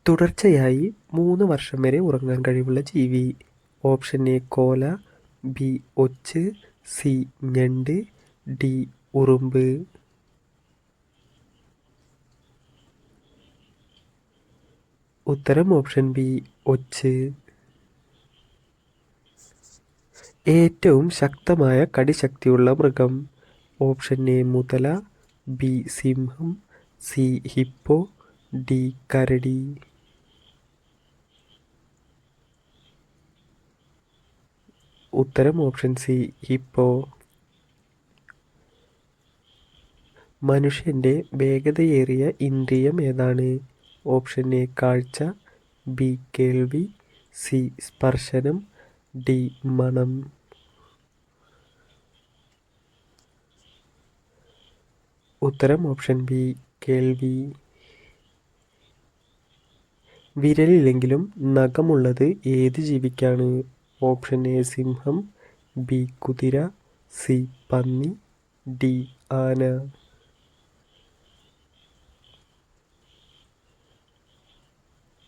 തുടർച്ചയായി 3 വർഷം വരെ ഉറങ്ങാൻ കഴിവുള്ള ജീവി. Option A Kola, B ഒച്ച്, C ഞണ്ട്, ഡി ഉറുമ്പ്. ഉത്തരം ഓപ്ഷൻ ബി ഒച്ച്. ഏറ്റവും ശക്തമായ കടിശക്തിയുള്ള മൃഗം. ഓപ്ഷൻ എ മുതല, ബി സിംഹം, സി ഹിപ്പോ, ഡി കരടി. ഉത്തരം ഓപ്ഷൻ സി ഹിപ്പോ. മനുഷ്യന്റെ വേഗതയേറിയ ഇന്ദ്രിയം ഏതാണ്? ഓപ്ഷൻ എ കാഴ്ച, ബി കേൾവി, സി സ്പർശനം, ഡി മണം. ഉത്തരം ഓപ്ഷൻ ബി കേൾവി. വിരലിലെങ്കിലും നഖമുള്ളത് ഏത് ജീവിക്കാണ്? ഓപ്ഷൻ എ സിംഹം, ബി കുതിര, സി പന്നി, ഡി ആന.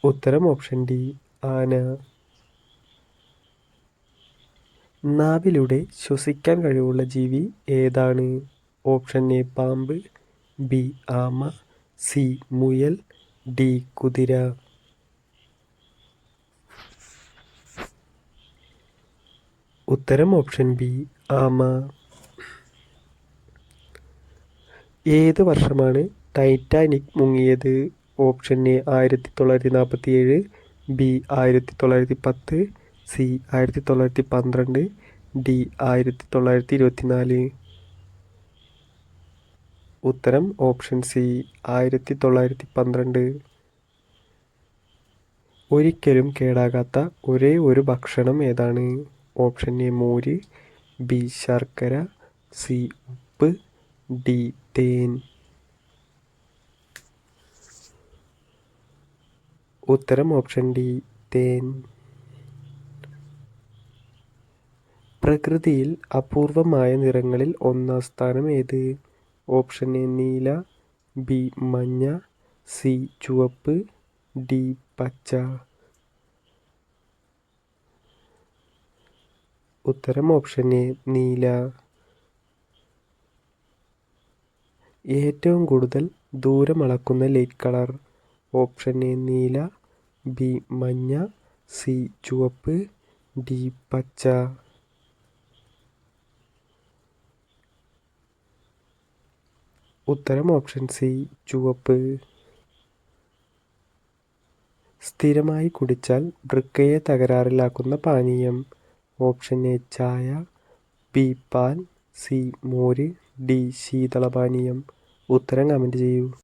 ഉത്തരം ഓപ്ഷൻ ഡി ആന. നാവിലൂടെ ശ്വസിക്കാൻ കഴിവുള്ള ജീവി ഏതാണ്? ഓപ്ഷൻ എ പാമ്പ്, ബി ആമ, സി മുയൽ, ഡി കുതിര. ഉത്തരം ഓപ്ഷൻ ബി ആമ. ഏത് വർഷമാണ് ടൈറ്റാനിക് മുങ്ങിയത്? Option A 1947, B 1910, C 1912, D 1924. ഉത്തരം ഓപ്ഷൻ സി 1912. ഒരിക്കലും കേടാകാത്ത ഒരേ ഒരു ഭക്ഷണം ഏതാണ്? ഓപ്ഷൻ എ മോര്, ബി ശർക്കര, സി ഉപ്പ്, ഡി തേൻ. ഉത്തരം ഓപ്ഷൻ ഡി തേൻ. പ്രകൃതിയിൽ അപൂർവമായ നിറങ്ങളിൽ ഒന്നാം സ്ഥാനം ഏത്? ഓപ്ഷൻ എ നീല, ബി മഞ്ഞ, സി ചുവപ്പ്, ഡി പച്ച. ഉത്തരം ഓപ്ഷൻ എ നീല. ഏറ്റവും കൂടുതൽ ദൂരം അളക്കുന്ന ലൈറ്റ് കളർ. ഓപ്ഷൻ എ നീല, ബി മഞ്ഞ, സി ചുവപ്പ്, ഡി പച്ച. ഉത്തരം ഓപ്ഷൻ സി ചുവപ്പ്. സ്ഥിരമായി കുടിച്ചാൽ വൃക്കയെ തകരാറിലാക്കുന്ന പാനീയം. ഓപ്ഷൻ എ ചായ, ബി പാൽ, സി മോര്, ഡി ശീതളപാനീയം. ഉത്തരം കമൻറ്റ് ചെയ്യൂ.